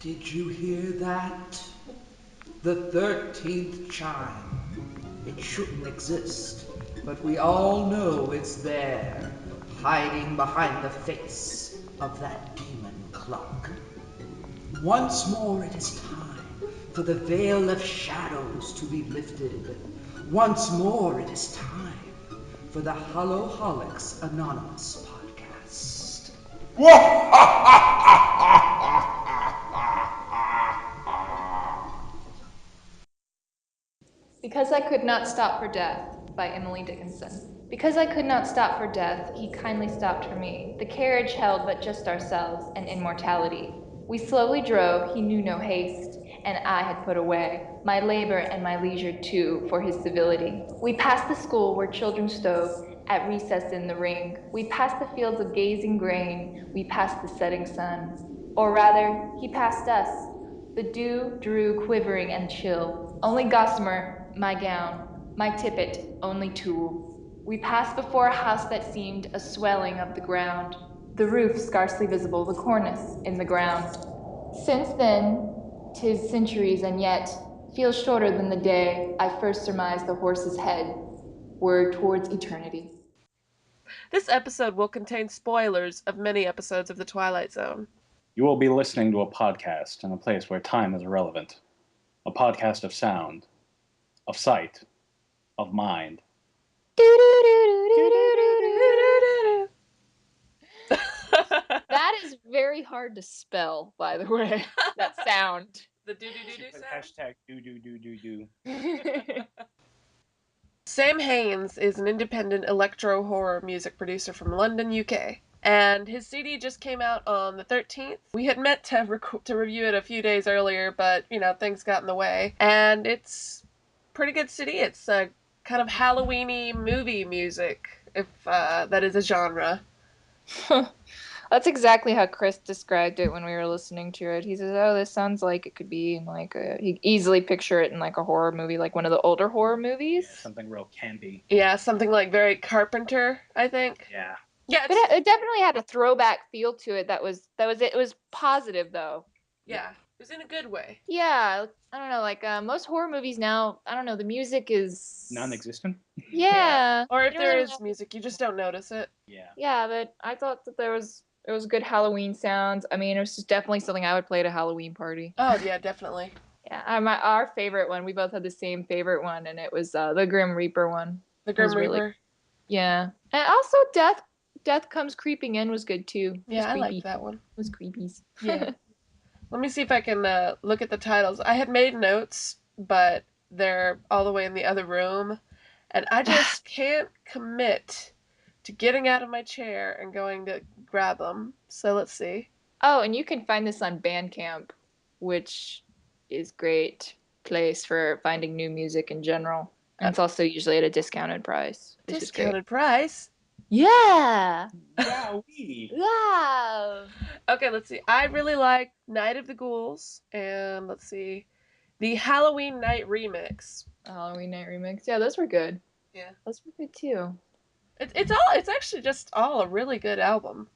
Did you hear that? The 13th chime. It shouldn't exist, but we all know it's there, hiding behind the face of that demon clock. Once more it is time for the veil of shadows to be lifted. Once more it is time for the Hallow-Holics Anonymous podcast. Because I Could Not Stop for Death by Emily Dickinson. Because I could not stop for death, he kindly stopped for me. The carriage held but just ourselves and immortality. We slowly drove, he knew no haste, and I had put away my labor and my leisure too for his civility. We passed the school where children stove at recess in the ring. We passed the fields of gazing grain. We passed the setting sun. Or rather, he passed us. The dew drew quivering and chill. Only gossamer, my gown, my tippet, only tulle. We passed before a house that seemed a swelling of the ground, the roof scarcely visible, the cornice in the ground. Since then, 'tis centuries, and yet feels shorter than the day I first surmised the horse's head were towards eternity. This episode will contain spoilers of many episodes of The Twilight Zone. You will be listening to a podcast in a place where time is irrelevant. A podcast of sound, of sight, of mind. That is very hard to spell, by the way. That sound. The do-do-do-do sound? Hashtag do-do-do-do-do. Sam Haines is an independent electro-horror music producer from London, UK. And his CD just came out on the 13th. We had meant to review it a few days earlier, but, things got in the way. And it's pretty good CD. It's a kind of Halloween-y movie music, if that is a genre. That's exactly how Chris described it when we were listening to it. He says, "Oh, this sounds like it could be in like a." He easily picture it in like a horror movie, like one of the older horror movies. Yeah, something real campy. Yeah, something like very Carpenter, I think. Yeah. Yeah, But it definitely had a throwback feel to it. That was it. It was positive though. Yeah, it was in a good way. Yeah, I don't know. Like most horror movies now, I don't know. The music is Non-existent? Yeah. Or if You there really is music, you just don't notice it. Yeah. Yeah, but I thought that it was good Halloween sounds. I mean, it was just definitely something I would play at a Halloween party. Oh, yeah, definitely. Yeah, our favorite one. We both had the same favorite one, and it was the Grim Reaper one. The It was Grim really Reaper. Yeah, and also Death Comes Creeping In was good too. It was Yeah, I creepy. like that one. It was creepies. Yeah. Let me see if I can look at the titles. I had made notes, but they're all the way in the other room, and I just can't commit to getting out of my chair and going to grab them. So let's see. Oh, and you can find this on Bandcamp, which is great place for finding new music in general. And it's also usually at a discounted price, which is great. Discounted price. Yeah. Wowee! Wow. Okay, let's see. I really like Night of the Ghouls, and let's see, the Halloween Night remix. Halloween Night Remix. Yeah, those were good. Yeah. Those were good too. It's actually just all a really good album.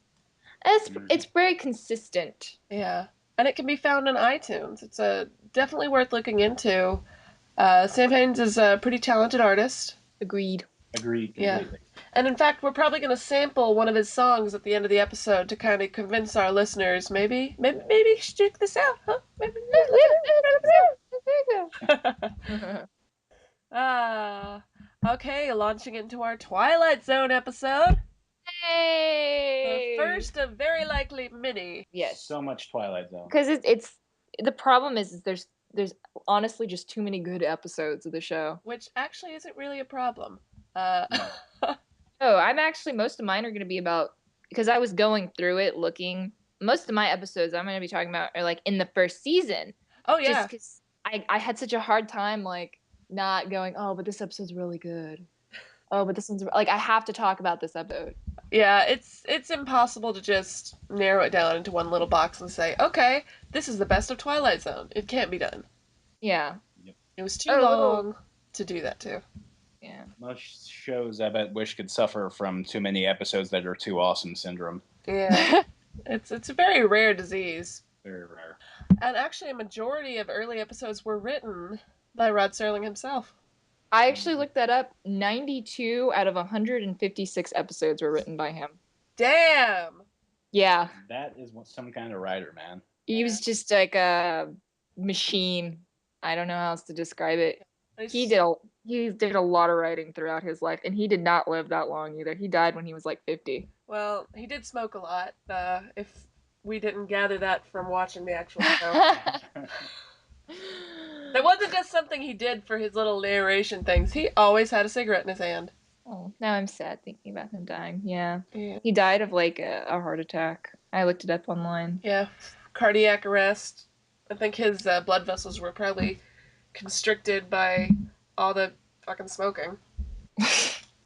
It's very consistent. Yeah. And it can be found on iTunes. It's definitely worth looking into. Sam Haines is a pretty talented artist. Agreed. Agreed Yeah. completely. And in fact, we're probably going to sample one of his songs at the end of the episode to kind of convince our listeners maybe you should check this out, huh? Maybe Ah, okay, launching into our Twilight Zone episode. The Hey. first of very likely many. Yes. So much Twilight Zone. Because it's the problem is there's honestly just too many good episodes of the show. Which actually isn't really a problem. Oh, I'm actually most of mine are going to be about because I was going through it looking. Most of my episodes I'm going to be talking about are like in the first season. Oh yeah. Just because I had such a hard time like not going. Oh, but this episode's really good. Oh, but this one's like I have to talk about this episode. Yeah, it's impossible to just narrow it down into one little box and say, okay, this is the best of Twilight Zone. It can't be done. Yeah. Yep. It was too long to do that too. Yeah. Most shows I bet wish could suffer from too many episodes that are too awesome syndrome. Yeah. It's a very rare disease. Very rare. And actually, a majority of early episodes were written by Rod Serling himself. I actually looked that up. 92 out of 156 episodes were written by him. Damn! Yeah. That is some kind of writer, man. He was just like a machine. I don't know how else to describe it. He did a lot of writing throughout his life, and he did not live that long either. He died when he was like 50. Well, he did smoke a lot, if we didn't gather that from watching the actual show. That wasn't just something he did for his little narration things. He always had a cigarette in his hand. Oh, now I'm sad thinking about him dying. Yeah. Yeah. He died of like a heart attack. I looked it up online. Yeah, cardiac arrest. I think his blood vessels were probably constricted by all the fucking smoking.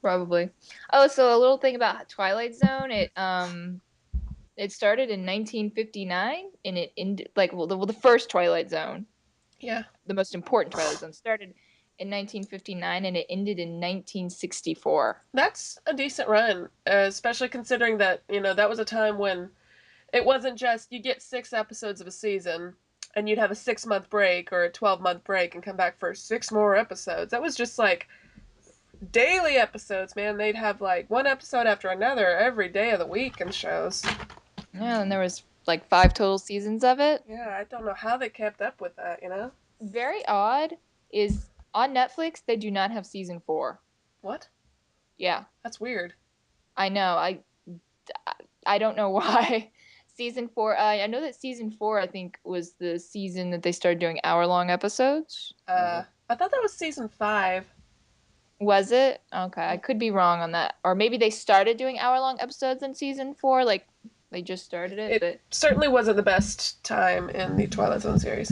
Probably. Oh, so a little thing about Twilight Zone. It started in 1959 and it ended like the first Twilight Zone. Yeah. The most important Twilight Zone started in 1959 and it ended in 1964. That's a decent run, especially considering that, that was a time when it wasn't just you get 6 episodes of a season and you'd have a 6-month break or a 12-month break and come back for 6 more episodes. That was just like daily episodes, man. They'd have like one episode after another every day of the week in shows. Yeah, and there was like 5 total seasons of it. Yeah, I don't know how they kept up with that. Very odd is on Netflix they do not have season 4. What? Yeah, That's weird. I know. I don't know why. Season 4, I know that season 4 I think was the season that they started doing hour-long episodes. I thought that was season 5. Was it? Okay, I could be wrong on that. Or maybe they started doing hour-long episodes in season 4, like they just started it, It but certainly wasn't the best time in the Twilight Zone series.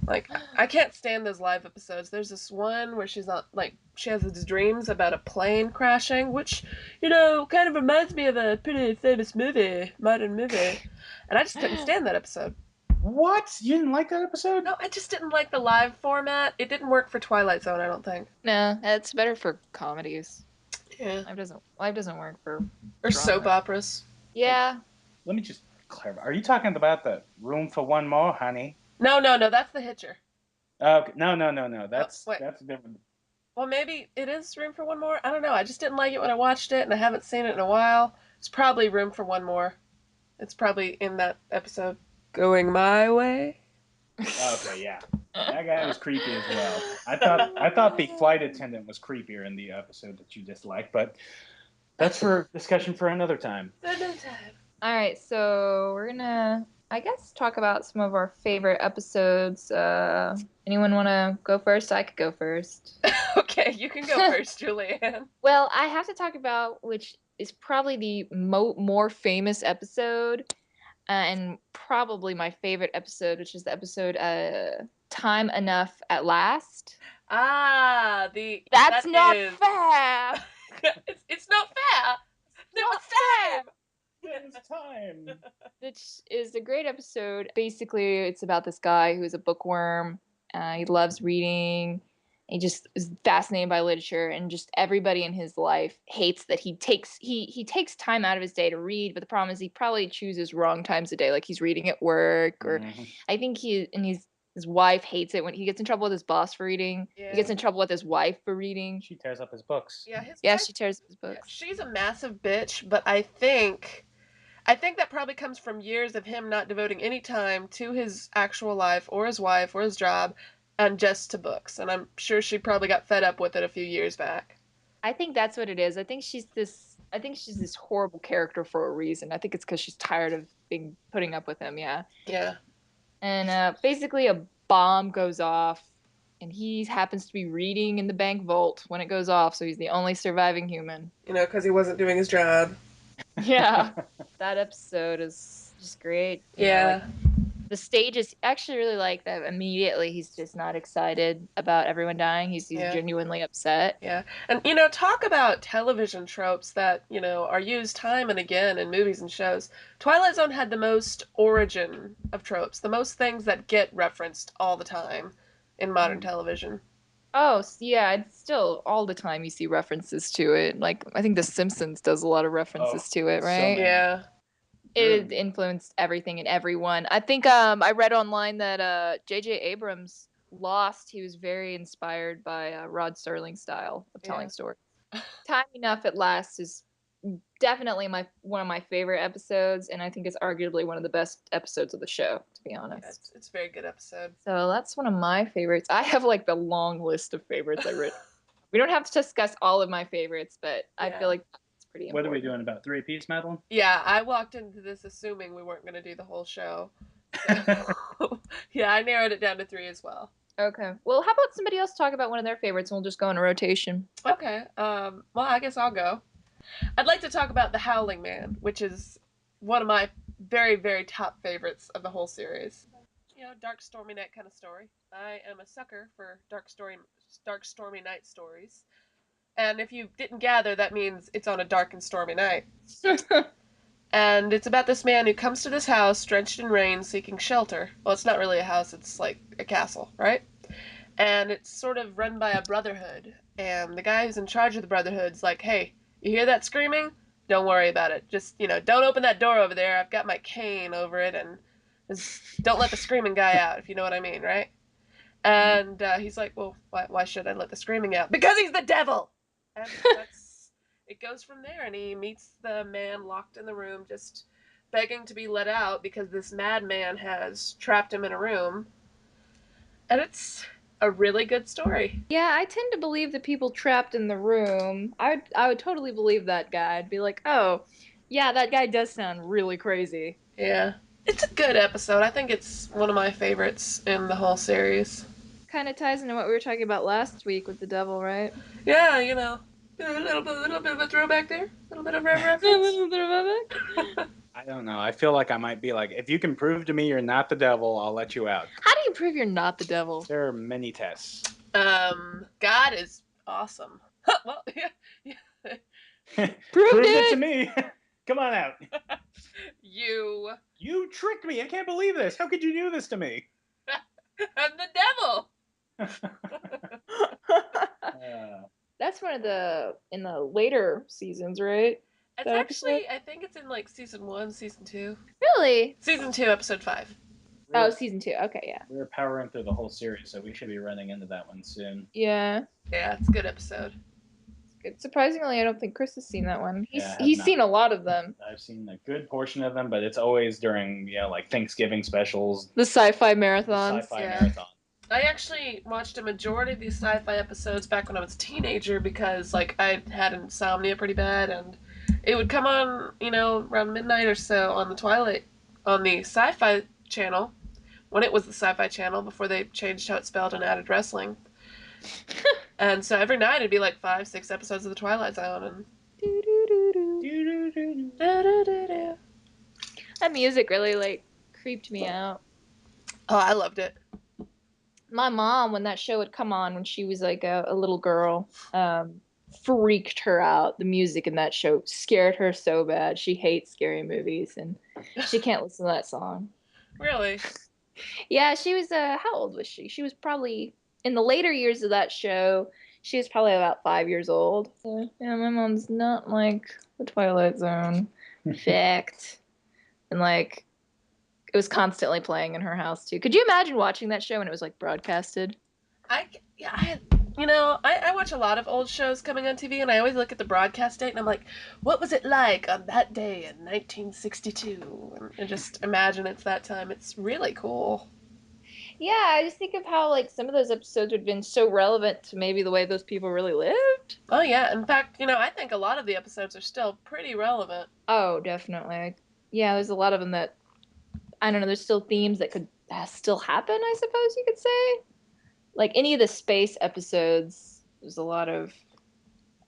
Like, I can't stand those live episodes. There's this one where she's not, like, she has these dreams about a plane crashing, which, kind of reminds me of a pretty famous modern movie. And I just couldn't stand that episode. What? You didn't like that episode? No, I just didn't like the live format. It didn't work for Twilight Zone, I don't think. no, that's better for comedies. Yeah. Life doesn't work for Or drama. soap operas. Yeah. Let me just clarify. Are you talking about the Room for One More, honey? No, that's The Hitcher. Okay. No. That's wait. that's different. Well, maybe it is Room for One More. I don't know. I just didn't like it when I watched it, and I haven't seen it in a while. It's probably Room for One More. It's probably in that episode. Going my way. Okay, yeah. That guy was creepy as well. I thought the flight attendant was creepier in the episode that you disliked, but that's for discussion for another time. Another time. All right, so we're gonna, I guess, talk about some of our favorite episodes. Anyone want to go first? I could go first. Okay, you can go first, Julianne. Well, I have to talk about which is probably the more famous episode, and probably my favorite episode, which is the episode "Time Enough at Last." That's not fair. It's not fair. It was time. It was time. Which is a great episode. Basically, it's about this guy who's a bookworm. He loves reading. He just is fascinated by literature, and just everybody in his life hates that he takes time out of his day to read. But the problem is he probably chooses wrong times of day, like he's reading at work, or I think his wife hates it when he gets in trouble with his boss for reading. Yeah. He gets in trouble with his wife for reading. She tears up his books. Yeah, She tears up his books. She's a massive bitch, but I think that probably comes from years of him not devoting any time to his actual life or his wife or his job and just to books. And I'm sure she probably got fed up with it a few years back. I think that's what it is. I think she's this horrible character for a reason. I think it's because she's tired of putting up with him. Yeah. Yeah. And basically, a bomb goes off, and he happens to be reading in the bank vault when it goes off. So he's the only surviving human. Because he wasn't doing his job. Yeah. That episode is just great. Yeah. The stage is actually really like that. Immediately, he's just not excited about everyone dying. He's genuinely upset. Yeah. And, talk about television tropes that, are used time and again in movies and shows. Twilight Zone had the most origin of tropes, the most things that get referenced all the time in modern television. Oh, yeah, it's still all the time you see references to it. Like, I think The Simpsons does a lot of references to it, right? Yeah. It influenced everything and everyone. I think I read online that J.J. Abrams Lost, he was very inspired by Rod Serling's style of telling stories. Time Enough at Last is definitely one of my favorite episodes, and I think it's arguably one of the best episodes of the show, to be honest. Yeah, it's a very good episode. So that's one of my favorites. I have like the long list of favorites I read. We don't have to discuss all of my favorites, but I feel like it's pretty important. What are we doing about 3-piece, Madeline? Yeah, I walked into this assuming we weren't going to do the whole show. So, yeah, I narrowed it down to 3 as well. Okay. Well, how about somebody else talk about one of their favorites and we'll just go in a rotation. Okay. Well, I guess I'll go. I'd like to talk about The Howling Man, which is one of my very, very top favorites of the whole series. Dark, stormy night kind of story. I am a sucker for dark, stormy night stories. And if you didn't gather, that means it's on a dark and stormy night. And it's about this man who comes to this house, drenched in rain, seeking shelter. Well, it's not really a house, it's like a castle, right? And it's sort of run by a brotherhood. And the guy who's in charge of the brotherhood's like, hey, you hear that screaming? Don't worry about it. Just, don't open that door over there. I've got my cane over it, and just don't let the screaming guy out, if you know what I mean, right? And he's like, well, why should I let the screaming out? Because he's the devil! And it goes from there, and he meets the man locked in the room, just begging to be let out because this madman has trapped him in a room. And it's a really good story. Yeah, I tend to believe the people trapped in the room. I would totally believe that guy. I'd be like, oh, yeah, that guy does sound really crazy. Yeah. It's a good episode. I think it's one of my favorites in the whole series. Kind of ties into what we were talking about last week with the devil, right? Yeah, a little bit of a throwback there. A little bit of reference. A little bit of it. I don't know. I feel like I might be like, if you can prove to me you're not the devil, I'll let you out. How do you prove you're not the devil? There are many tests. God is awesome. Well, yeah. Prove it to me. Come on out. You tricked me. I can't believe this. How could you do this to me? I'm the devil. That's one of in the later seasons, right? It's actually, I think it's in like season 1, season 2. Really? Season 2, episode 5. Oh, season 2. Okay, yeah. We're powering through the whole series, so we should be running into that one soon. Yeah. Yeah, it's a good episode. It's good. Surprisingly, I don't think Chris has seen that one. He's seen a lot of them. I've seen a good portion of them, but it's always during, like Thanksgiving specials. The sci-fi marathons. Marathon. I actually watched a majority of these sci-fi episodes back when I was a teenager because, like, I had insomnia pretty bad, and it would come on, around midnight or so on the Sci-Fi Channel, when it was the Sci-Fi Channel before they changed how it's spelled and added wrestling. And so every night it'd be like 5, 6 episodes of the Twilight Zone, and that music really creeped me out. Oh, I loved it. My mom, when that show would come on when she was like a little girl, freaked her out. The music in that show scared her so bad. She hates scary movies and she can't listen to that song. Really? Yeah, she was how old was she? She was probably in the later years of that show. She was probably about 5 years old. So, yeah, my mom's not like the Twilight Zone. Fact. And it was constantly playing in her house too. Could you imagine watching that show when it was broadcasted? I watch a lot of old shows coming on TV, and I always look at the broadcast date, and I'm like, what was it like on that day in 1962? And just imagine it's that time. It's really cool. Yeah, I just think of how some of those episodes would have been so relevant to maybe the way those people really lived. Oh yeah, in fact, I think a lot of the episodes are still pretty relevant. Oh, definitely. Yeah, there's a lot of them that I don't know. There's still themes that could still happen, I suppose you could say. Like any of the space episodes, there's a lot of,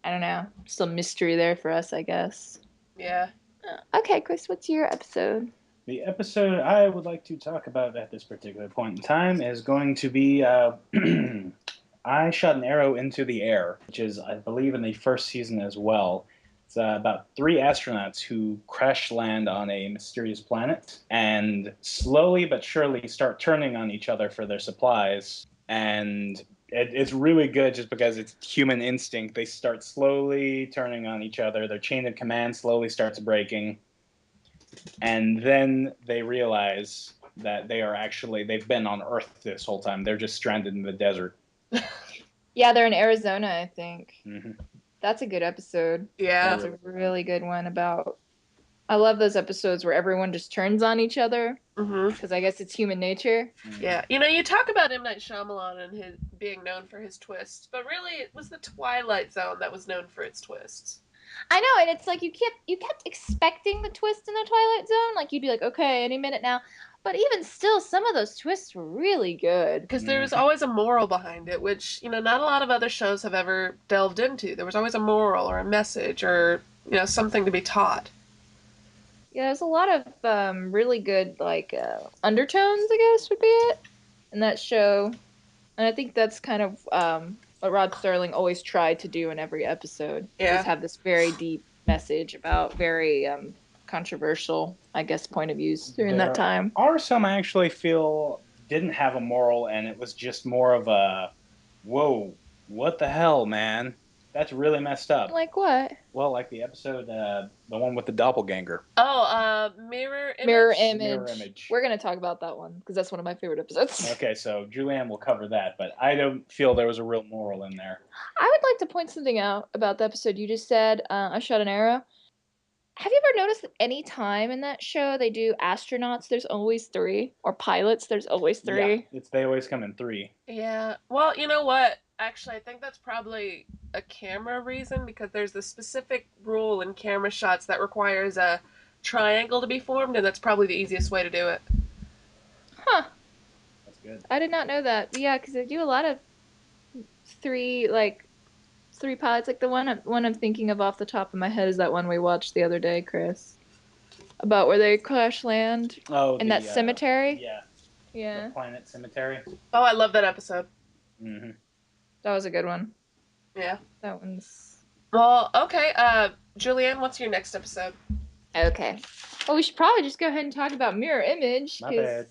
I don't know, still mystery there for us, I guess. Yeah. Okay, Chris, what's your episode? The episode I would like to talk about at this particular point in time is going to be I Shot an Arrow into the Air, which is, I believe, in the first season as well. It's about 3 astronauts who crash land on a mysterious planet and slowly but surely start turning on each other for their supplies. And it's really good just because it's human instinct. They start slowly turning on each other. Their chain of command slowly starts breaking. and then they realize that they've been on Earth this whole time. They're just stranded in the desert. Yeah, they're in Arizona, I think. Mm-hmm. That's a good episode. Yeah. That's a really good one about. I love those episodes where everyone just turns on each other Mm-hmm. because I guess it's human nature. Yeah. You talk about M. Night Shyamalan and his being known for his twists, but really it was the Twilight Zone that was known for its twists. I know, and it's like you kept expecting the twist in the Twilight Zone. Like you'd be like, okay, any minute now. But even still, some of those twists were really good. Because there was always a moral behind it, which, not a lot of other shows have ever delved into. There was always a moral or a message or, something to be taught. Yeah, there's a lot of really good like undertones, I guess would be it, in that show. And I think that's kind of what Rod Serling always tried to do in every episode was Yeah. have this very deep message about very controversial, I guess, point of views during that time. There are some I actually feel didn't have a moral, and it was just more of a, whoa, what the hell, man? That's really messed up. Like what? Well, like the episode, the one with the doppelganger. Oh, Mirror Image? Mirror Image. Mirror Image. We're gonna talk about that one because that's one of my favorite episodes. Okay, so Julianne will cover that, but I don't feel there was a real moral in there. I would like to point something out about the episode you just said. I shot an arrow. Have you ever noticed that any time in that show they do astronauts, there's always three, or pilots, there's always three? Yeah, they always come in 3. Yeah. Well, you know what? Actually, I think that's probably a camera reason because there's a specific rule in camera shots that requires a triangle to be formed, and that's probably the easiest way to do it. Huh. That's good. I did not know that. But yeah, because they do a lot of three, three pilots. Like the one I'm thinking of off the top of my head is that one we watched the other day, Chris, about where they crash land in that cemetery. Yeah, Yeah, the planet cemetery. Oh, I love that episode. Mm-hmm. that was a good one. Yeah. That one's Well, okay. Julianne, what's your next episode? okay. Well, we should probably just go ahead and talk about Mirror Image. My bad.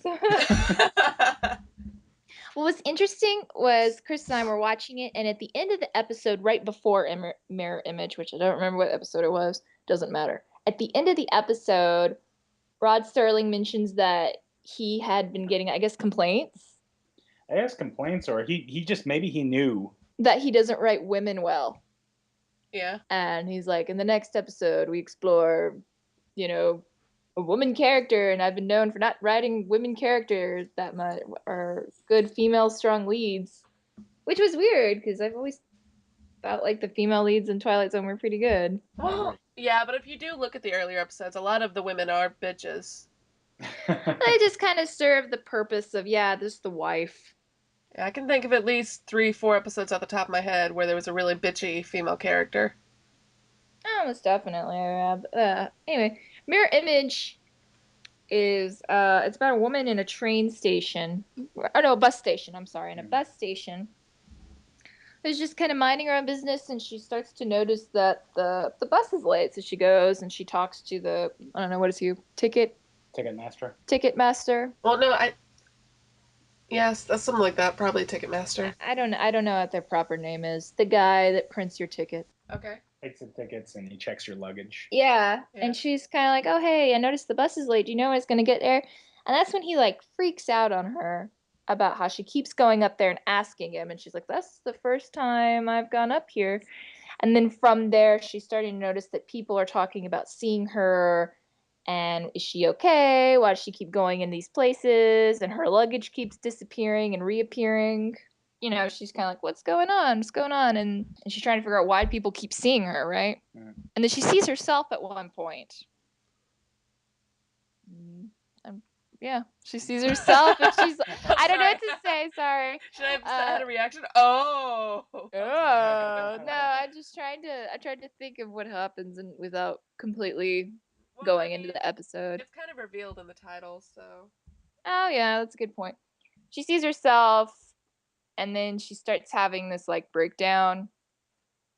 What was interesting was Chris and I were watching it, and at the end of the episode, right before Mirror Image, which I don't remember what episode it was, doesn't matter. At the end of the episode, Rod Serling mentions that he had been getting, I guess, complaints. I guess complaints, or he just maybe he knew that he doesn't write women well. Yeah. And he's like, in the next episode, we explore, a woman character, and I've been known for not writing women characters that much or good female strong leads, which was weird because I've always felt like the female leads in Twilight Zone were pretty good. Well, yeah, but if you do look at the earlier episodes, a lot of the women are bitches. They just kind of serve the purpose of, this is the wife. Yeah, I can think of at least 3-4 episodes off the top of my head where there was a really bitchy female character. Oh, most definitely. Anyway, Mirror Image is it's about a woman in a train station. Oh no, a bus station. I'm sorry, in a bus station. Who's just kind of minding her own business, and she starts to notice that the bus is late. So she goes and she talks to the, I don't know, what is he, ticket master. Well, no, yes, that's something like that. Probably Ticketmaster. I don't know what their proper name is. The guy that prints your ticket. Okay. Takes the tickets and he checks your luggage. Yeah. And she's kind of like, oh hey, I noticed the bus is late. Do you know when it's gonna get there? And that's when he like freaks out on her about how she keeps going up there and asking him, and she's like, that's the first time I've gone up here. And then from there, she's starting to notice that people are talking about seeing her, and is she okay? Why does she keep going in these places? And her luggage keeps disappearing and reappearing. She's kind of like, what's going on? What's going on? And she's trying to figure out why people keep seeing her, right? And then she sees herself at one point. Yeah, she sees herself, and she's I don't know what to say. Sorry. Should I have had a reaction? Oh. Oh no! I tried to think of what happens and without completely going into the episode. It's kind of revealed in the title, so. Oh yeah, that's a good point. She sees herself, and then she starts having this like breakdown,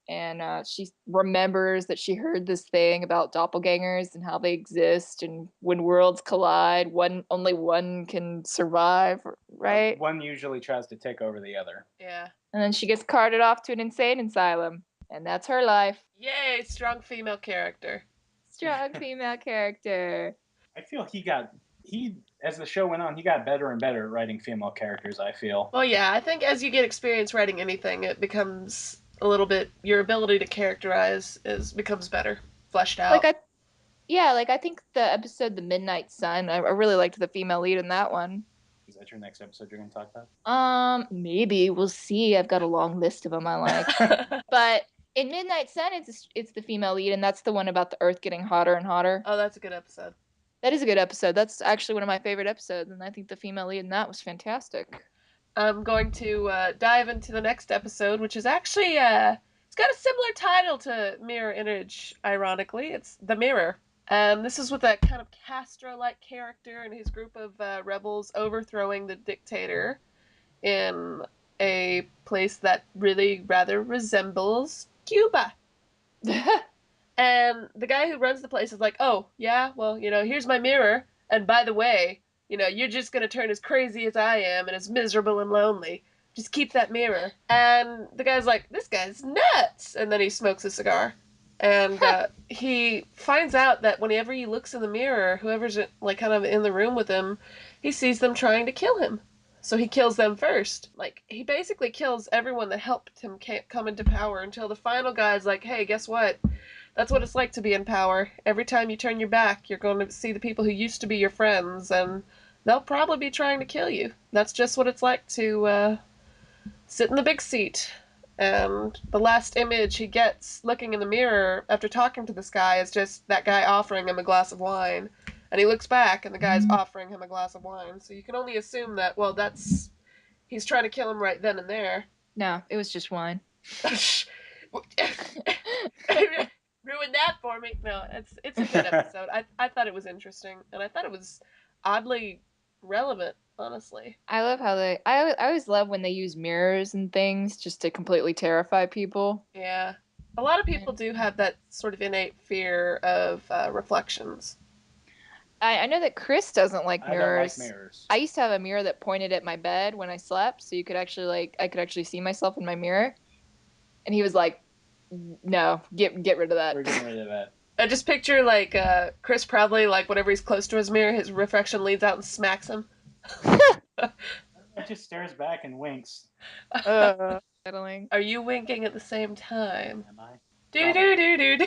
and she remembers that she heard this thing about doppelgangers and how they exist, and when worlds collide, only one can survive, right? One usually tries to take over the other. Yeah. And then she gets carted off to an insane asylum, and that's her life. Yay, strong female character. Strong female character. I feel as the show went on, he got better and better at writing female characters, I feel. Well, yeah, I think as you get experience writing anything, it becomes a little bit, your ability to characterize becomes better, fleshed out. Like I think the episode The Midnight Sun, I really liked the female lead in that one. Is that your next episode you're going to talk about? Maybe we'll see. I've got a long list of them I like. But in Midnight Sun, it's the female lead, and that's the one about the Earth getting hotter and hotter. Oh, that's a good episode. That is a good episode. That's actually one of my favorite episodes, and I think the female lead in that was fantastic. I'm going to dive into the next episode, which is actually it's got a similar title to Mirror Image. Ironically, it's The Mirror. And this is with a kind of Castro-like character and his group of rebels overthrowing the dictator in a place that really rather resembles Cuba. And the guy who runs the place is like, oh, yeah, well, here's my mirror. And by the way, you're just going to turn as crazy as I am and as miserable and lonely. Just keep that mirror. And the guy's like, this guy's nuts. And then he smokes a cigar. And he finds out that whenever he looks in the mirror, whoever's like kind of in the room with him, he sees them trying to kill him. So he kills them first. Like, he basically kills everyone that helped him come into power until the final guy's like, hey, guess what? That's what it's like to be in power. Every time you turn your back, you're going to see the people who used to be your friends, and they'll probably be trying to kill you. That's just what it's like to sit in the big seat. And the last image he gets looking in the mirror after talking to this guy is just that guy offering him a glass of wine. And he looks back, and the guy's offering him a glass of wine. So you can only assume that, well, he's trying to kill him right then and there. No, it was just wine. Ruined that for me. No, it's a good episode. I thought it was interesting, and I thought it was oddly relevant, honestly. I love how I always love when they use mirrors and things just to completely terrify people. Yeah. A lot of people do have that sort of innate fear of reflections. I know that Chris doesn't like I don't mirrors. like mirrors. I used to have a mirror that pointed at my bed when I slept, so you could actually I could actually see myself in my mirror. And he was like, "No, get rid of that." We're getting rid of that. I just picture Chris probably whenever he's close to his mirror, his reflection leans out and smacks him. It just stares back and winks. Settling. Are you winking at the same time? Am I? Do do do do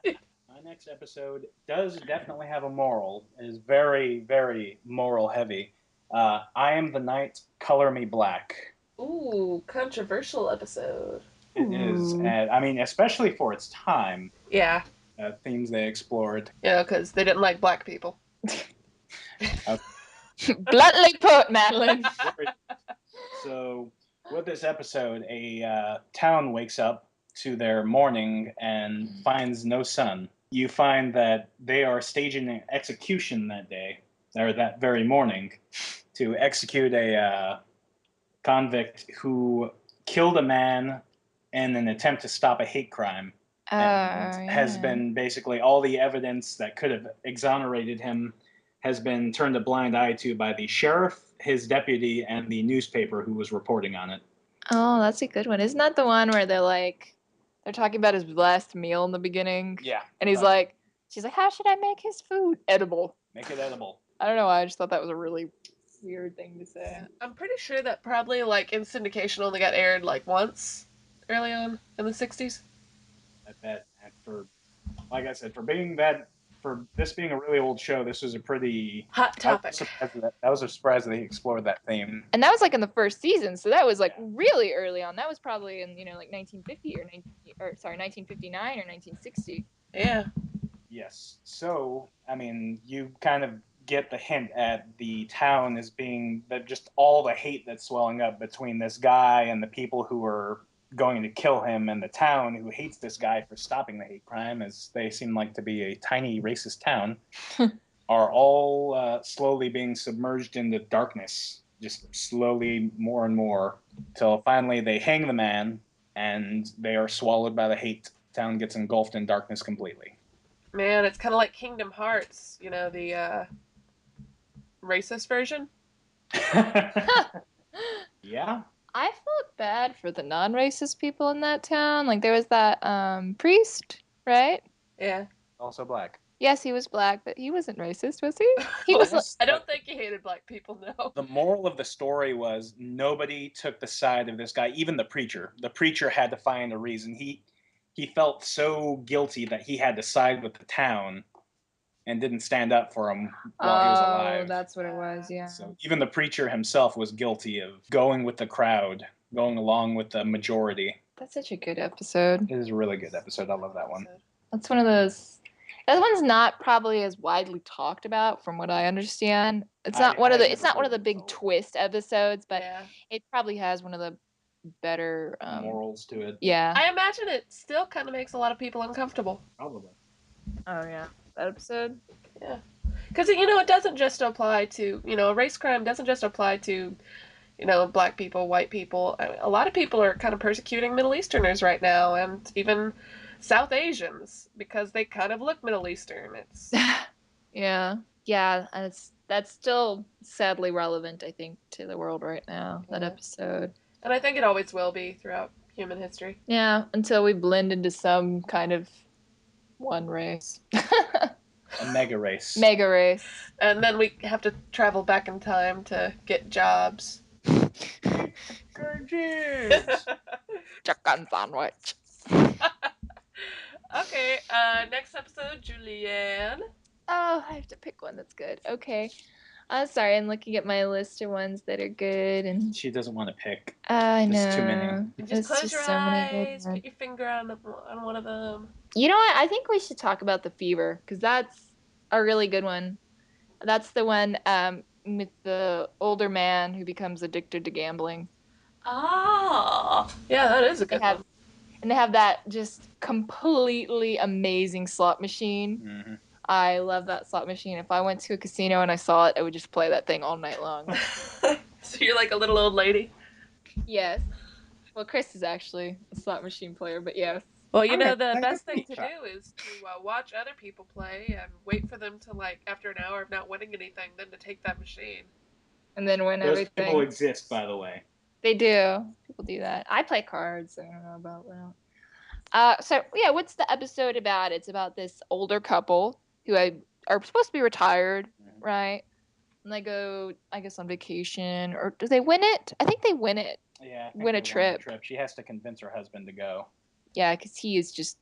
do. My next episode does definitely have a moral. It is very, very moral heavy. I Am the Night, Color Me Black. Ooh, controversial episode. It is, and I mean, especially for its time. Yeah. Themes they explored. Yeah, because they didn't like black people. Bluntly put, Madeline. So, with this episode, a town wakes up to their mourning and finds no sun. You find that they are staging an execution that day, or that very morning, to execute a convict who killed a man in an attempt to stop a hate crime. And has been basically all the evidence that could have exonerated him has been turned a blind eye to by the sheriff, his deputy, and the newspaper who was reporting on it. Oh, that's a good one. Isn't that the one where they're talking about his last meal in the beginning? Yeah. And she's like, how should I make his food edible? Make it edible. I don't know why. I just thought that was a really weird thing to say. I'm pretty sure that probably in syndication only got aired once early on in the 60s. I bet. And like I said, for this being a really old show, this was a pretty hot topic. That was a surprise that they explored that theme. And that was in the first season, so that was really early on. That was probably in 1950 or 1959 or 1960. Yeah. Yes. So I mean, you kind of get the hint at the town as being that just all the hate that's swelling up between this guy and the people who are going to kill him, and the town who hates this guy for stopping the hate crime, as they seem like to be a tiny racist town, are all slowly being submerged into darkness, just slowly more and more, till finally they hang the man, and they are swallowed by the hate. Town gets engulfed in darkness completely. Man, it's kind of like Kingdom Hearts, the racist version. Yeah. I felt bad for the non-racist people in that town. There was that priest, right? Yeah. Also black. Yes, he was black, but he wasn't racist, was he? He was. Yes, I don't but think he hated black people, no. the moral of the story was nobody took the side of this guy, even the preacher. The preacher had to find a reason. He felt so guilty that he had to side with the town and didn't stand up for him while he was alive. Oh, that's what it was. Yeah. So even the preacher himself was guilty of going with the crowd, going along with the majority. That's such a good episode. It is a really good episode. I love that one. That's one of those. That one's not probably as widely talked about, from what I understand. It's not one of the. It's not one of the big twist episodes, but Yeah. it probably has one of the better Morals to it. Yeah. I imagine it still kind of makes a lot of people uncomfortable. Probably. Oh yeah, that episode. Yeah. Because, it doesn't just apply to, race crime doesn't just apply to, black people, white people. A lot of people are kind of persecuting Middle Easterners right now, and even South Asians, because they kind of look Middle Eastern. It's Yeah. Yeah, and that's still sadly relevant, I think, to the world right now. That Yeah. episode. And I think it always will be throughout human history. Yeah, until we blend into some kind of one race. A mega race. Mega race. And then we have to travel back in time to get jobs. Gorgeous. Chicken sandwich. Okay, next episode, Julianne. Oh, I have to pick one that's good. Okay. Sorry, I'm looking at my list of ones that are good, and She doesn't want to pick. I know. There's too many. Just close your so many good eyes, ones. put your finger on one of them. You know what? I think we should talk about The Fever, because that's a really good one. That's the one with the older man who becomes addicted to gambling. Ah, yeah, that is a good one. And they have that just completely amazing slot machine. Mm-hmm. I love that slot machine. If I went to a casino and I saw it, I would just play that thing all night long. So you're like a little old lady? Yes. Well, Chris is actually a slot machine player, but yes. Well, Okay, the I best can thing see to that. do is to watch other people play and wait for them to, after an hour of not winning anything, then to take that machine. And then win Those everything. people exist, by the way. They do. People do that. I play cards. I don't know about that. So yeah, what's the episode about? It's about this older couple who are supposed to be retired, right? And they go, I guess, on vacation, or do they win it? I think they win it. Yeah, I think Win they a trip. She has to convince her husband to go. Yeah, because he is just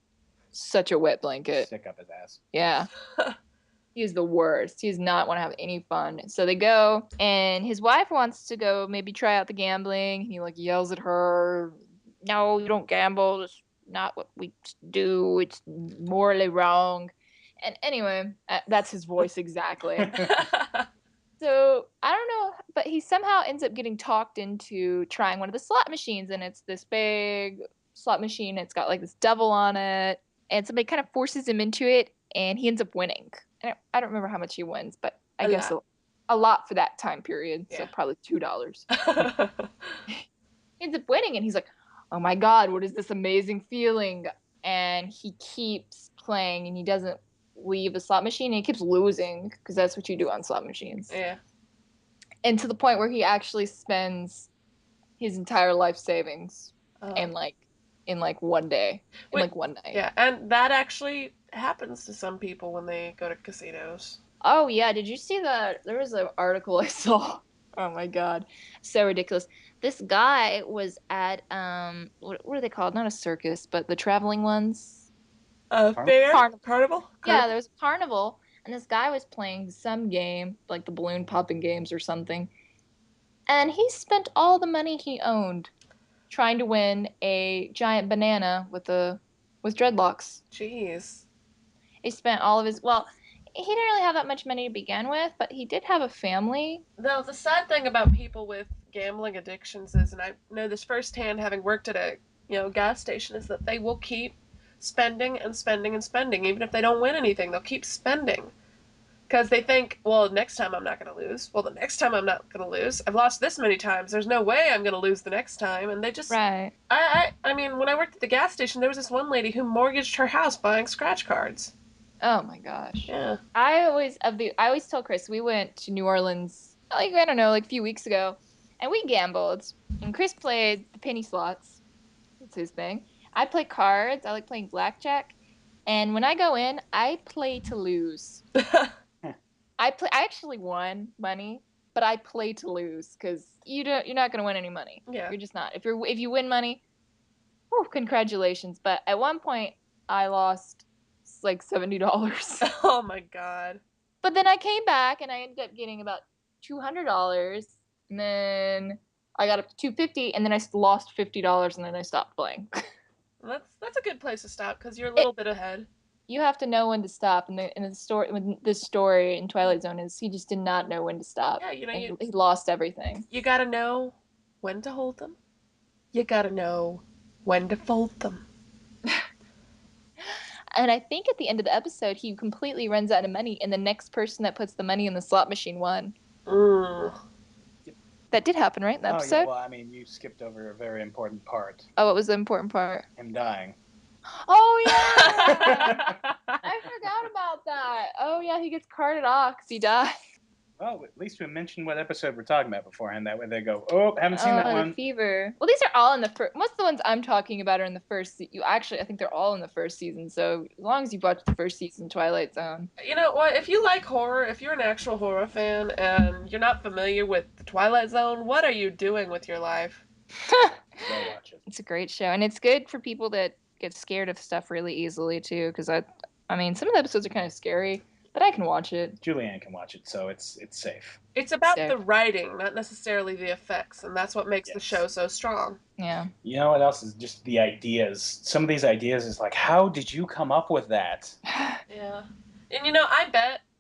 such a wet blanket. Stick up his ass. Yeah. He is the worst. He does not want to have any fun. So they go, and his wife wants to go maybe try out the gambling. He yells at her, "No, you don't gamble. It's not what we do. It's morally wrong." And anyway, that's his voice exactly. So I don't know, but he somehow ends up getting talked into trying one of the slot machines, and it's this big slot machine. It's got this devil on it, and somebody kind of forces him into it, and he ends up winning. And I don't remember how much he wins, but I guess a lot for that time period. Yeah. So probably $2. He ends up winning, and he's like, "Oh my God, what is this amazing feeling?" And he keeps playing, and he doesn't leave the slot machine, and he keeps losing, because that's what you do on slot machines. Yeah. And to the point where he actually spends his entire life savings in one day, one night. Yeah, and that actually happens to some people when they go to casinos. Oh yeah, did you see that? There was an article I saw. Oh my God, so ridiculous. This guy was at what are they called? Not a circus, but the traveling ones. Fair? Carnival? Yeah, there was a carnival, and this guy was playing some game, like the balloon popping games or something. And he spent all the money he owned trying to win a giant banana with dreadlocks. Jeez. He spent all of his he didn't really have that much money to begin with, but he did have a family. No, the sad thing about people with gambling addictions is, and I know this firsthand having worked at a gas station, is that they will keep spending and spending and spending. Even if they don't win anything, they'll keep spending. Because they think, well, next time I'm not going to lose. Well, the next time I'm not going to lose. I've lost this many times. There's no way I'm going to lose the next time. And they just... Right. I mean, when I worked at the gas station, there was this one lady who mortgaged her house buying scratch cards. Oh my gosh. Yeah. I always tell Chris, we went to New Orleans, I don't know, a few weeks ago, and we gambled. And Chris played the penny slots. That's his thing. I play cards. I like playing blackjack. And when I go in, I play to lose. I actually won money, but I play to lose because you're not gonna win any money. Yeah. You're just not. If you win money, oh, congratulations. But at one point I lost like $70. Oh my god. But then I came back and I ended up getting about $200, and then I got up to 250, and then I lost $50, and then I stopped playing. That's a good place to stop because you're a It, little bit ahead. you have to know when to stop, and the story when this story in Twilight Zone is he just did not know when to stop, Yeah, you know, and he lost everything. you gotta know when to hold them. You gotta know when to fold them. And I think at the end of the episode, he completely runs out of money, and the next person that puts the money in the slot machine won. Mm. That did happen, right? In the Oh yeah, episode? well, I mean, you skipped over a very important part. Oh, what was the important part? Him dying. Oh yeah, I forgot about that. Oh yeah, he gets carted off because he died. Well, at least we mentioned what episode we're talking about beforehand. That way they go, oh, haven't seen that Oh, the one. fever. Well, these are all in the first. Most of the ones I'm talking about are in the first. You actually, I think they're all in the first season. So as long as you've watched the first season, Twilight Zone. You know what? If you like horror, if you're an actual horror fan and you're not familiar with the Twilight Zone, what are you doing with your life? Go watch it. It's a great show, and it's good for people that get scared of stuff really easily too. Because I mean, some of the episodes are kind of scary, but I can watch it. Julianne can watch it, so it's safe. It's about Safe. the writing, not necessarily the effects, and that's what makes the Yes. show so strong. Yeah. You know what else is just the ideas? Some of these ideas is like, how did you come up with that? Yeah. And you know,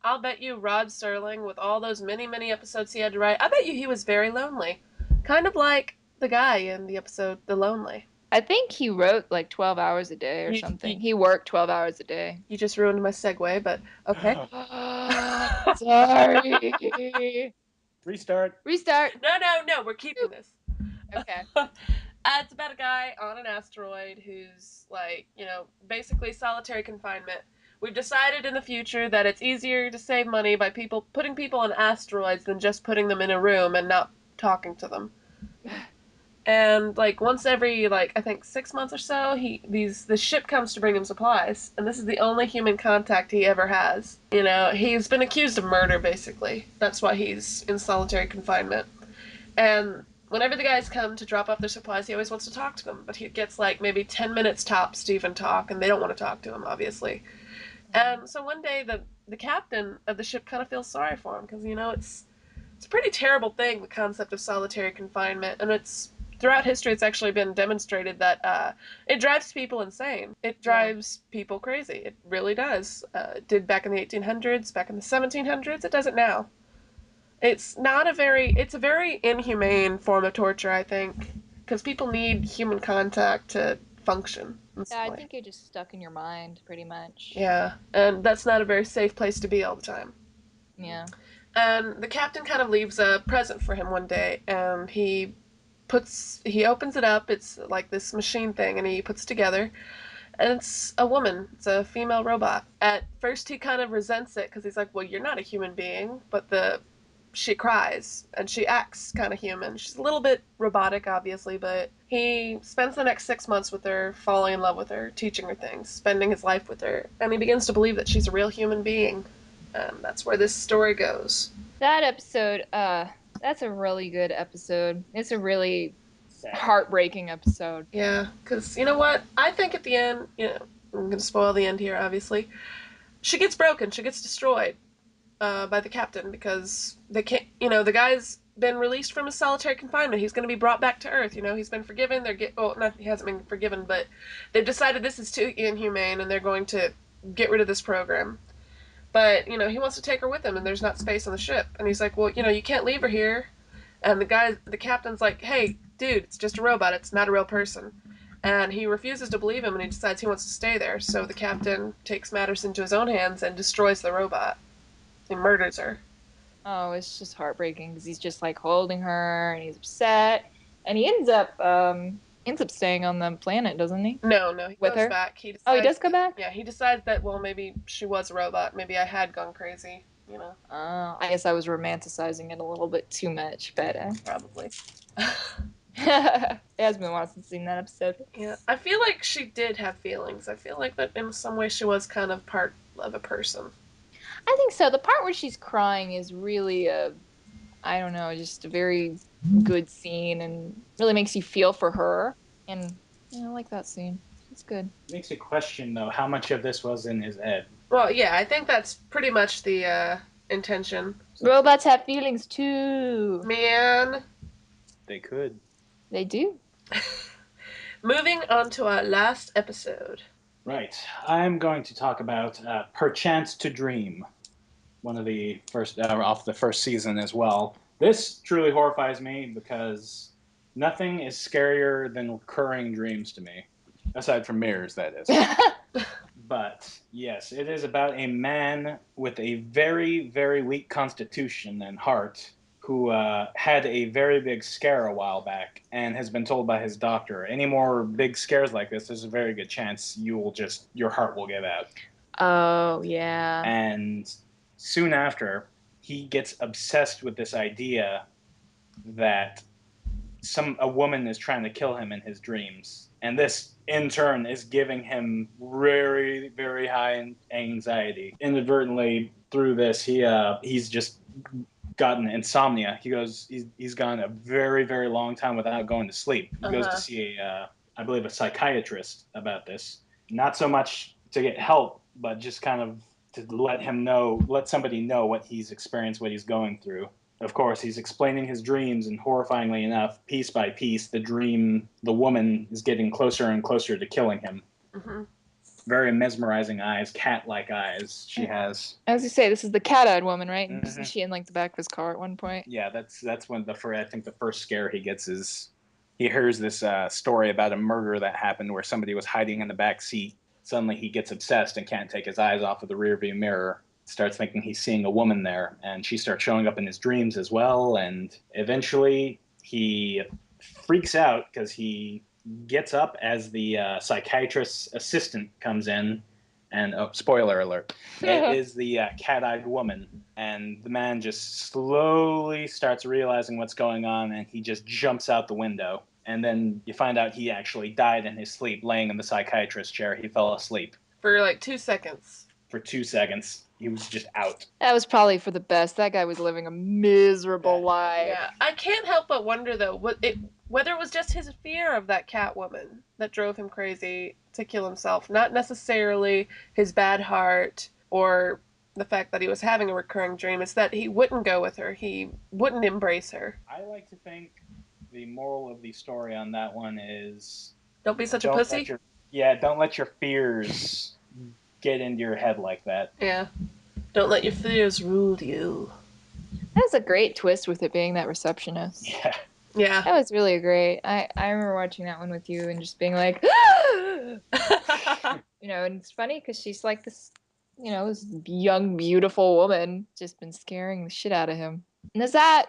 I'll bet you Rod Serling, with all those many, many episodes he had to write, I bet you he was very lonely. Kind of like the guy in the episode The Lonely. I think he wrote like 12 hours a day or You, something. you, He worked 12 hours a day. you just ruined my segue, but okay. Sorry. Restart. Restart. No, we're keeping this. Okay. It's about a guy on an asteroid who's like, you know, basically solitary confinement. We've decided in the future that it's easier to save money by putting people on asteroids than just putting them in a room and not talking to them. And like once every like I think 6 months or so, the ship comes to bring him supplies, and this is the only human contact he ever has. You know, he's been accused of murder basically. That's why he's in solitary confinement. And whenever the guys come to drop off their supplies, he always wants to talk to them, but he gets like maybe 10 minutes tops to even talk, and they don't want to talk to him, obviously. And so one day, the captain of the ship kind of feels sorry for him because, you know, it's a pretty terrible thing, the concept of solitary confinement, and it's throughout history it's actually been demonstrated that it drives people insane. It drives people crazy. It really does. It did back in the 1800s, back in the 1700s. It does it now. It's a very inhumane form of torture, I think, because people need human contact to function. Yeah, I think you're just stuck in your mind, pretty much. Yeah, and that's not a very safe place to be all the time. Yeah. And the captain kind of leaves a present for him one day, and he opens it up. It's like this machine thing, and he puts it together, and it's a woman. It's a female robot. At first, he kind of resents it because he's like, "Well, you're not a human being," but the she cries and she acts kind of human. She's a little bit robotic, obviously, but he spends the next 6 months with her, falling in love with her, teaching her things, spending his life with her, and he begins to believe that she's a real human being. And that's where this story goes. That episode, that's a really good episode. It's a really Sad. heartbreaking episode. Yeah, because you know what? I think at the end, you know, I'm going to spoil the end here, obviously. She gets broken, she gets destroyed by the captain because they can't, you know, the guy's been released from his solitary confinement. He's going to be brought back to Earth. You know, he's been forgiven. Not he hasn't been forgiven, but they've decided this is too inhumane, and they're going to get rid of this program. But you know, he wants to take her with him, and there's not space on the ship. And he's like, well, you know, you can't leave her here. And the captain's like, hey, dude, it's just a robot. It's not a real person. And he refuses to believe him, and he decides he wants to stay there. So the captain takes matters into his own hands and destroys the robot. He murders her. Oh, it's just heartbreaking because he's just like holding her and he's upset, and he ends up staying on the planet, doesn't he? No, he With goes her? back. He Oh, he decides does go back? yeah, he decides that, well, maybe she was a robot. Maybe I had gone crazy, you know, I guess I was romanticizing it a little bit too much, but probably. It has been a while since I've seen that episode. Yeah, I feel like she did have feelings. I feel like that in some way she was kind of part of a person. I think so. The part where she's crying is really I don't know, just a very good scene and really makes you feel for her. And I like that scene. It's good. Makes you question though how much of this was in his head. Well, yeah, I think that's pretty much the intention. Robots have feelings too. Man. They could. They do. Moving on to our last episode. Right. I'm going to talk about Perchance to Dream, one of the first off the first season as well. This truly horrifies me because nothing is scarier than recurring dreams to me, aside from mirrors, that is. But yes, it is about a man with a very, very weak constitution and heart who had a very big scare a while back and has been told by his doctor, any more big scares like this, there's a very good chance your heart will give out. Oh, yeah. And soon after, he gets obsessed with this idea that a woman is trying to kill him in his dreams, and this in turn is giving him very, very high anxiety. Inadvertently, through this, he's just gotten insomnia. He's gone a very, very long time without going to sleep. He goes to see I believe a psychiatrist about this. Not so much to get help, but just kind of to let somebody know what he's experienced, what he's going through. Of course, he's explaining his dreams, and horrifyingly enough, piece by piece, the woman is getting closer and closer to killing him. Mm-hmm. Very mesmerizing eyes, cat-like eyes she has. I was gonna say, this is the cat-eyed woman, right? And Mhm. isn't she in like the back of his car at one point? Yeah, that's when I think the first scare he gets is he hears this story about a murder that happened where somebody was hiding in the back seat. Suddenly he gets obsessed and can't take his eyes off of the rearview mirror. Starts thinking he's seeing a woman there, and she starts showing up in his dreams as well. And eventually he freaks out because he gets up as the psychiatrist's assistant comes in. And oh, spoiler alert! It is the cat-eyed woman, and the man just slowly starts realizing what's going on, and he just jumps out the window. And then you find out he actually died in his sleep, laying in the psychiatrist's chair. He fell asleep For like 2 seconds. for 2 seconds. He was just out. That was probably for the best. That guy was living a miserable life. Yeah, I can't help but wonder though, whether it was just his fear of that cat woman that drove him crazy to kill himself, not necessarily his bad heart or the fact that he was having a recurring dream. It's that he wouldn't go with her. He wouldn't embrace her. I like to think the moral of the story on that one is Don't be such a don't pussy. let don't let your fears get into your head like that. Yeah. Don't let your fears rule you. That was a great twist with it being that receptionist. Yeah. Yeah. That was really great. I remember watching that one with you and just being like, you know, and it's funny because she's like this, you know, this young, beautiful woman just been scaring the shit out of him. And is that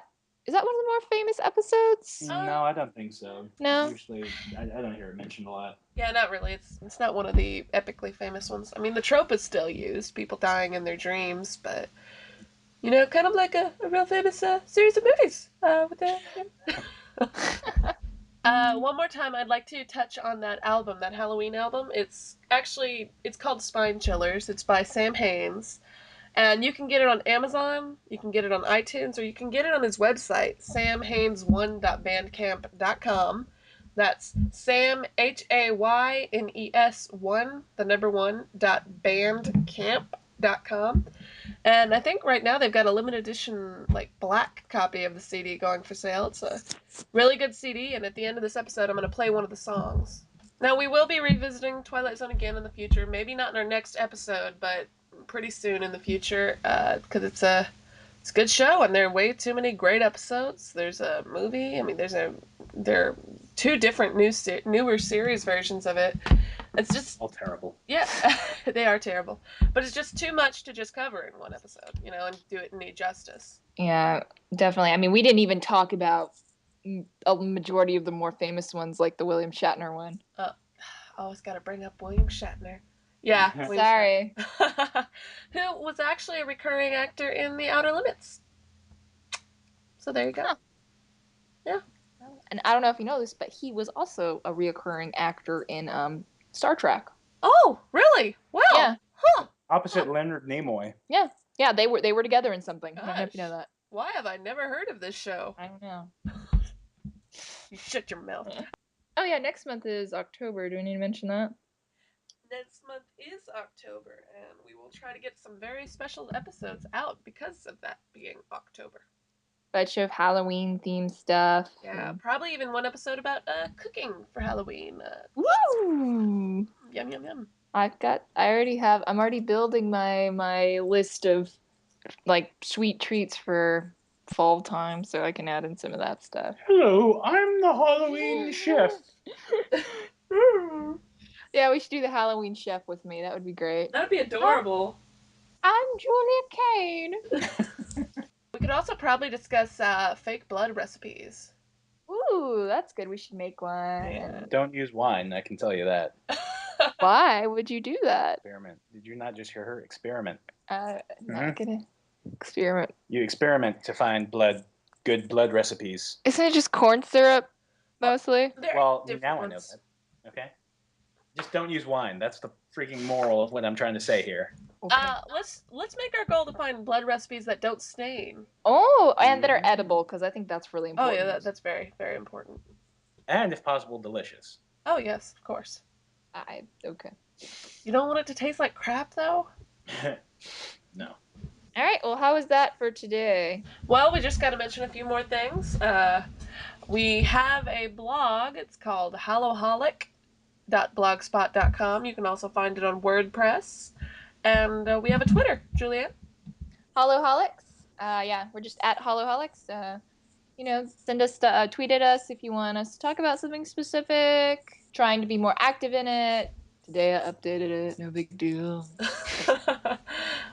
one of the more famous episodes? No, I don't think so. No? Usually, I don't hear it mentioned a lot. Yeah, not really. It's not one of the epically famous ones. I mean, the trope is still used, people dying in their dreams, but you know, kind of like a real famous series of movies. One more time, I'd like to touch on that album, that Halloween album. It's called Spine Chillers. It's by Sam Haines. And you can get it on Amazon, you can get it on iTunes, or you can get it on his website, samhaynes1.bandcamp.com. That's Sam Haynes 1, the number 1.bandcamp.com. And I think right now they've got a limited edition, like, black copy of the CD going for sale. It's a really good CD, and at the end of this episode, I'm going to play one of the songs. Now, we will be revisiting Twilight Zone again in the future. Maybe not in our next episode, but pretty soon in the future, because it's a good show, and there are way too many great episodes. There's a movie. I mean, there are two different newer series versions of it. It's just all terrible. Yeah, they are terrible, but it's just too much to just cover in one episode, you know, and do it in need justice. Yeah, definitely. I mean, we didn't even talk about a majority of the more famous ones, like the William Shatner one. Always got to bring up William Shatner. Yeah, Sorry. Who was actually a recurring actor in The Outer Limits. So there you go. Huh. Yeah. And I don't know if you know this, but he was also a reoccurring actor in Star Trek. Oh, really? Wow. Yeah. Huh. Opposite Leonard Nimoy. Yeah. Yeah, they were together in something. I don't know if you know Gosh. that. Why have I never heard of this show? I don't know. You shut your mouth. Oh yeah, next month is October. Do we need to mention that? Next month is October, and we will try to get some very special episodes out because of that being October. Bunch of Halloween themed stuff. Yeah, probably even one episode about cooking for Halloween. Woo! Yum yum yum. I'm already building my list of like sweet treats for fall time so I can add in some of that stuff. Hello, I'm the Halloween chef. Yeah, we should do the Halloween chef with me. That would be great. That'd be adorable. I'm Julia Kane. We could also probably discuss fake blood recipes. Ooh, that's good. We should make one. Yeah. Don't use wine, I can tell you that. Why would you do that? Experiment. Did you not just hear her? Experiment. Not gonna experiment. You experiment to find good blood recipes. Isn't it just corn syrup mostly? Well, now I know that. Okay? Just don't use wine. That's the freaking moral of what I'm trying to say here. Okay. Let's make our goal to find blood recipes that don't stain. Oh, and that are edible because I think that's really Oh important. yeah, that's very, very important. And if possible, delicious. Oh yes, of course. Okay. You don't want it to taste like crap though? No. All right. Well, how is that for today? Well, we just got to mention a few more things. We have a blog. It's called Hallow-Holic.blogspot.com. You can also find it on WordPress. And we have a Twitter, Juliet. Hallow-Holics. Yeah, we're just at Hallow-Holics. Send us, tweet at us if you want us to talk about something specific. Trying to be more active in it. Today I updated it. No big deal.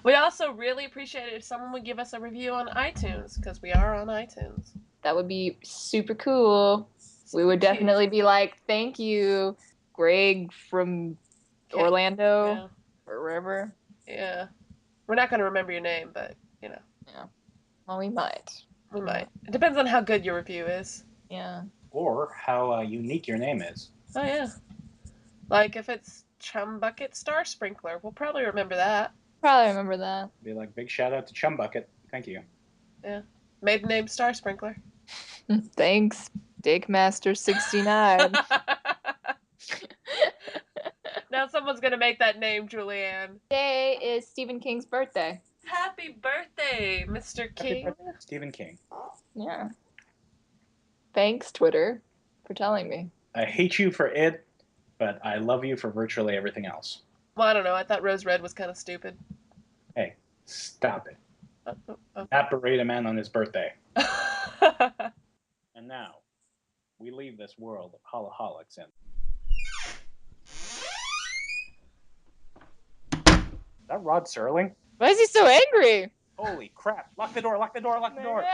We also really appreciate it if someone would give us a review on iTunes, because we are on iTunes. That would be super cool. We would definitely be like, thank you, Greg from Orlando or wherever. Yeah. We're not going to remember your name, but, Yeah. Well, we might. We might. It depends on how good your review is. Yeah. Or how unique your name is. Oh, yeah. Like if it's Chum Bucket Star Sprinkler, we'll probably remember that. Probably remember that. Be like, big shout out to Chum Bucket. Thank you. Yeah. Maiden name Star Sprinkler. Thanks, Dickmaster69. Now someone's going to make that name, Julianne. Today is Stephen King's birthday. Happy birthday, Mr. King. Stephen King. Yeah. Thanks, Twitter, for telling me. I hate you for it, but I love you for virtually everything else. Well, I don't know. I thought Rose Red was kind of stupid. Hey, stop it. Okay. Not berate a man on his birthday. And now, we leave this world of Hallow-Holics in. Is that Rod Serling? Why is he so angry? Holy crap. Lock the door, lock the door, lock the door.